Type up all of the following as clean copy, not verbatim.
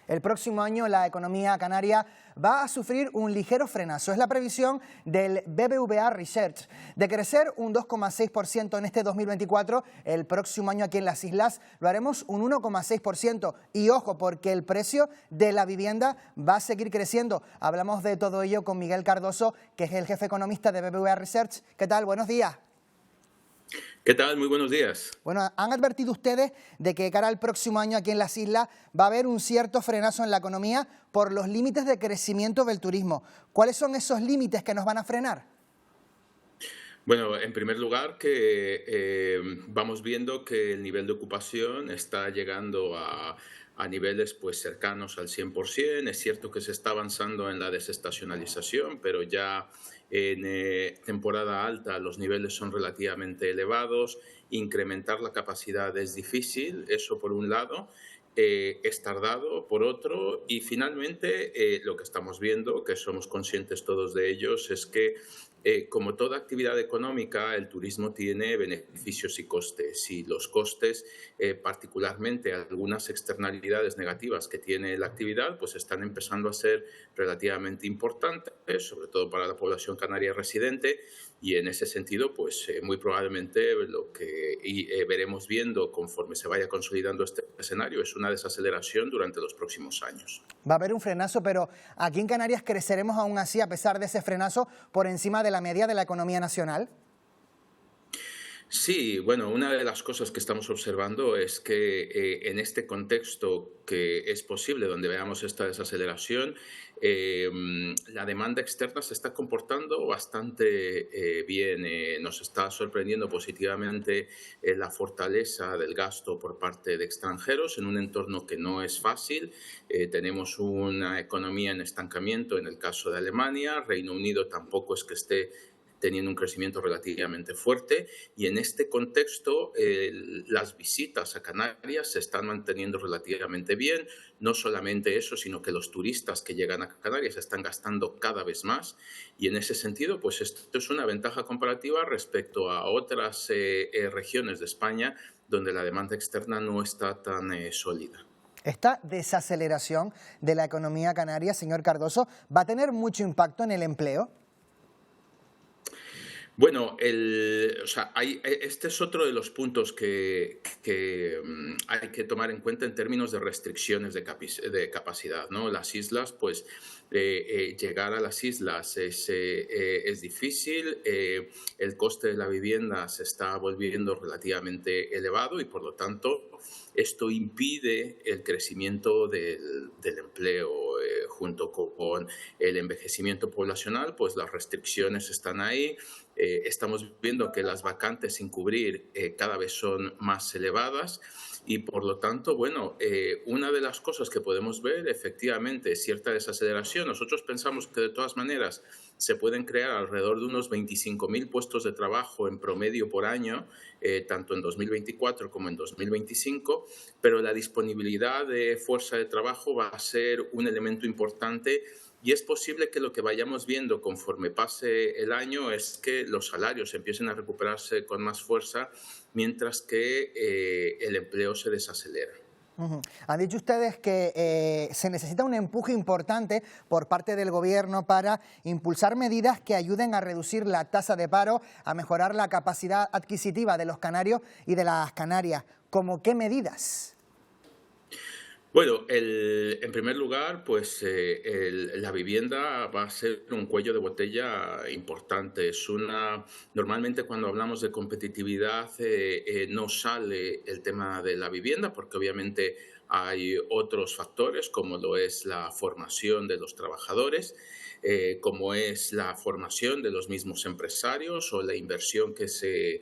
El próximo año la economía canaria va a sufrir un ligero frenazo. Es la previsión del BBVA Research de crecer un 2,6% en este 2024. El próximo año aquí en las islas lo haremos un 1,6%. Y ojo, porque el precio de la vivienda va a seguir creciendo. Hablamos de todo ello con Miguel Cardoso, que es el jefe economista de BBVA Research. ¿Qué tal? Buenos días. ¿Qué tal? Muy buenos días. Bueno, ¿han advertido ustedes de que cara al próximo año aquí en las islas va a haber un cierto frenazo en la economía por los límites de crecimiento del turismo? ¿Cuáles son esos límites que nos van a frenar? Bueno, en primer lugar, que vamos viendo que el nivel de ocupación está llegando a niveles pues cercanos al 100%. Es cierto que se está avanzando en la desestacionalización, pero ya en temporada alta los niveles son relativamente elevados. Incrementar la capacidad es difícil, eso por un lado. Es tardado, por otro, y finalmente lo que estamos viendo, que somos conscientes todos de ellos, es que como toda actividad económica, el turismo tiene beneficios y costes, y los costes, particularmente algunas externalidades negativas que tiene la actividad, pues están empezando a ser relativamente importantes, sobre todo para la población canaria residente, y en ese sentido, pues muy probablemente lo que veremos viendo conforme se vaya consolidando este escenario es una desaceleración durante los próximos años. Va a haber un frenazo, pero aquí en Canarias creceremos aún así, a pesar de ese frenazo, por encima de la media de la economía nacional. Sí, bueno, una de las cosas que estamos observando es que en este contexto que es posible, donde veamos esta desaceleración, la demanda externa se está comportando bastante bien. Nos está sorprendiendo positivamente la fortaleza del gasto por parte de extranjeros en un entorno que no es fácil. Tenemos una economía en estancamiento en el caso de Alemania. Reino Unido tampoco es que esté teniendo un crecimiento relativamente fuerte, y en este contexto las visitas a Canarias se están manteniendo relativamente bien. No solamente eso, sino que los turistas que llegan a Canarias están gastando cada vez más, y en ese sentido pues esto es una ventaja comparativa respecto a otras regiones de España donde la demanda externa no está tan sólida. Esta desaceleración de la economía canaria, señor Cardoso, ¿va a tener mucho impacto en el empleo? Bueno, este es otro de los puntos que hay que tomar en cuenta en términos de restricciones de capacidad, ¿no? Las islas, pues llegar a las islas es difícil, el coste de la vivienda se está volviendo relativamente elevado y por lo tanto esto impide el crecimiento del empleo. Junto con el envejecimiento poblacional, pues las restricciones están ahí. Estamos viendo que las vacantes sin cubrir cada vez son más elevadas y, por lo tanto, bueno, una de las cosas que podemos ver, efectivamente, es cierta desaceleración. Nosotros pensamos que, de todas maneras, se pueden crear alrededor de unos 25.000 puestos de trabajo en promedio por año, tanto en 2024 como en 2025, pero la disponibilidad de fuerza de trabajo va a ser un elemento importante. Y es posible que lo que vayamos viendo conforme pase el año es que los salarios empiecen a recuperarse con más fuerza, mientras que el empleo se desacelera. Han dicho ustedes que se necesita un empuje importante por parte del Gobierno para impulsar medidas que ayuden a reducir la tasa de paro, a mejorar la capacidad adquisitiva de los canarios y de las canarias. ¿Cómo qué medidas? Bueno, en primer lugar, pues la vivienda va a ser un cuello de botella importante. Normalmente cuando hablamos de competitividad no sale el tema de la vivienda porque obviamente hay otros factores como lo es la formación de los trabajadores, como es la formación de los mismos empresarios o la inversión que se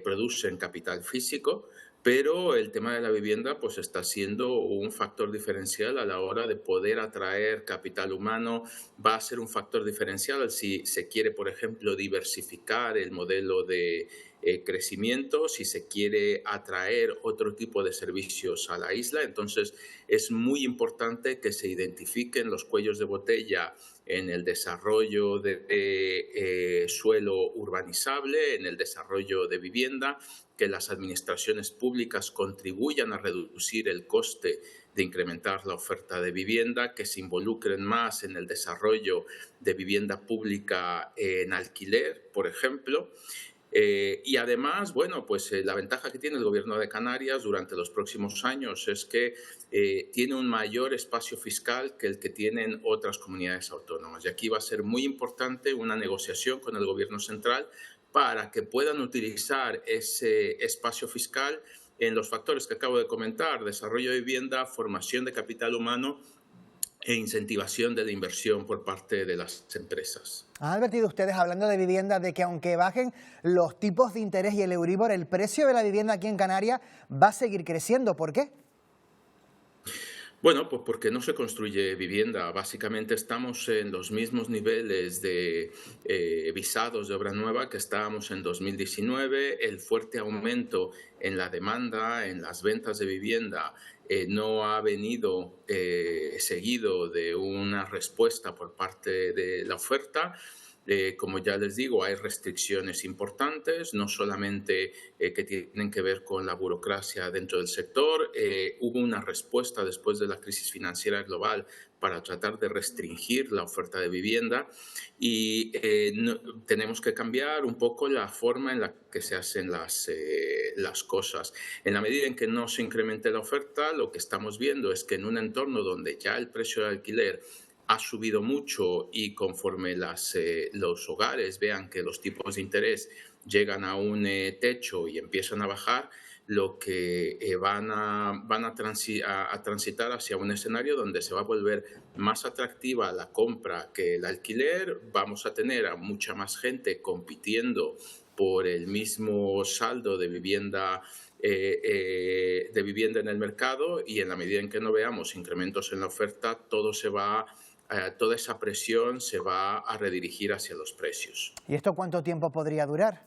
produce en capital físico. Pero el tema de la vivienda pues está siendo un factor diferencial a la hora de poder atraer capital humano. Va a ser un factor diferencial si se quiere, por ejemplo, diversificar el modelo de crecimiento, si se quiere atraer otro tipo de servicios a la isla. Entonces es muy importante que se identifiquen los cuellos de botella en el desarrollo de suelo urbanizable, en el desarrollo de vivienda, que las administraciones públicas contribuyan a reducir el coste de incrementar la oferta de vivienda, que se involucren más en el desarrollo de vivienda pública en alquiler, por ejemplo. Y además, bueno, pues la ventaja que tiene el Gobierno de Canarias durante los próximos años es que tiene un mayor espacio fiscal que el que tienen otras comunidades autónomas. Y aquí va a ser muy importante una negociación con el Gobierno central para que puedan utilizar ese espacio fiscal en los factores que acabo de comentar: desarrollo de vivienda, formación de capital humano e incentivación de la inversión por parte de las empresas. ¿Han advertido ustedes, hablando de vivienda, de que aunque bajen los tipos de interés y el Euribor, el precio de la vivienda aquí en Canarias va a seguir creciendo? ¿Por qué? Bueno, pues porque no se construye vivienda. Básicamente estamos en los mismos niveles de visados de obra nueva que estábamos en 2019. El fuerte aumento en la demanda, en las ventas de vivienda, no ha venido seguido de una respuesta por parte de la oferta. Como ya les digo, hay restricciones importantes, no solamente que tienen que ver con la burocracia dentro del sector. Hubo una respuesta después de la crisis financiera global para tratar de restringir la oferta de vivienda y tenemos que cambiar un poco la forma en la que se hacen las cosas. En la medida en que no se incremente la oferta, lo que estamos viendo es que en un entorno donde ya el precio del alquiler ha subido mucho y conforme los hogares vean que los tipos de interés llegan a un techo y empiezan a bajar, lo que van a transitar hacia un escenario donde se va a volver más atractiva la compra que el alquiler. Vamos a tener a mucha más gente compitiendo por el mismo saldo de vivienda en el mercado, y en la medida en que no veamos incrementos en la oferta, toda esa presión se va a redirigir hacia los precios. ¿Y esto cuánto tiempo podría durar?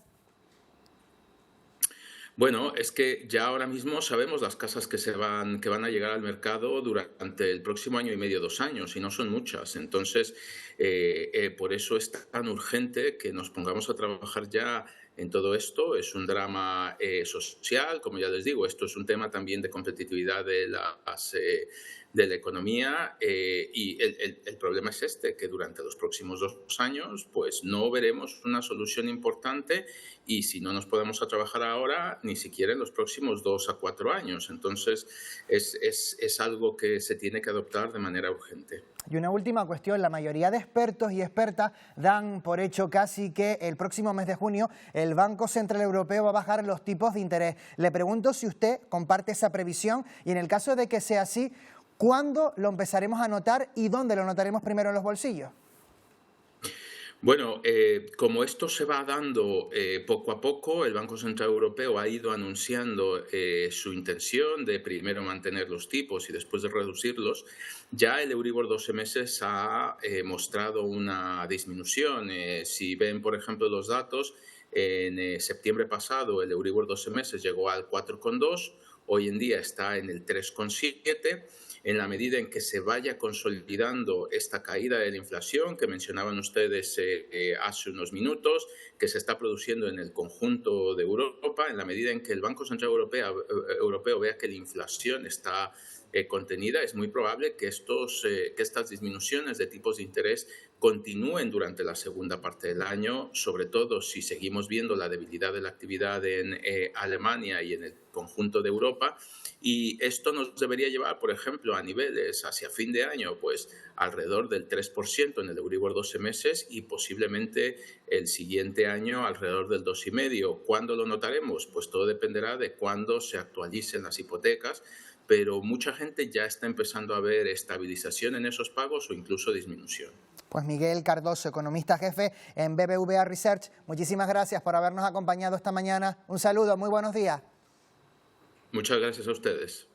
Bueno, es que ya ahora mismo sabemos las casas que van a llegar al mercado durante el próximo año y medio, 2 años, y no son muchas. Entonces, por eso es tan urgente que nos pongamos a trabajar ya en todo esto. Es un drama social, como ya les digo. Esto es un tema también de competitividad de la economía, y el problema es que durante los próximos 2 años pues no veremos una solución importante, y si no nos podemos a trabajar ahora, ni siquiera en los próximos 2 a 4 años. Entonces es algo que se tiene que adoptar de manera urgente. Y una última cuestión: la mayoría de expertos y expertas dan por hecho casi que el próximo mes de junio el Banco Central Europeo va a bajar los tipos de interés. Le pregunto si usted comparte esa previsión, y en el caso de que sea así, ¿cuándo lo empezaremos a notar y dónde lo notaremos primero en los bolsillos? Bueno, como esto se va dando poco a poco, el Banco Central Europeo ha ido anunciando su intención de primero mantener los tipos y después de reducirlos. Ya el Euribor 12 meses ha mostrado una disminución. Si ven, por ejemplo, los datos, en septiembre pasado el Euribor 12 meses llegó al 4,2, hoy en día está en el 3,7. En la medida en que se vaya consolidando esta caída de la inflación que mencionaban ustedes hace unos minutos, que se está produciendo en el conjunto de Europa, en la medida en que el Banco Central Europeo vea que la inflación está contenida, es muy probable que estas disminuciones de tipos de interés continúen durante la segunda parte del año, sobre todo si seguimos viendo la debilidad de la actividad en Alemania y en el conjunto de Europa. Y esto nos debería llevar, por ejemplo, a niveles hacia fin de año, pues alrededor del 3% en el Euribor 12 meses, y posiblemente el siguiente año alrededor del 2,5%. ¿Cuándo lo notaremos? Pues todo dependerá de cuándo se actualicen las hipotecas, pero mucha gente ya está empezando a ver estabilización en esos pagos o incluso disminución. Pues Miguel Cardoso, economista jefe en BBVA Research, muchísimas gracias por habernos acompañado esta mañana. Un saludo, muy buenos días. Muchas gracias a ustedes.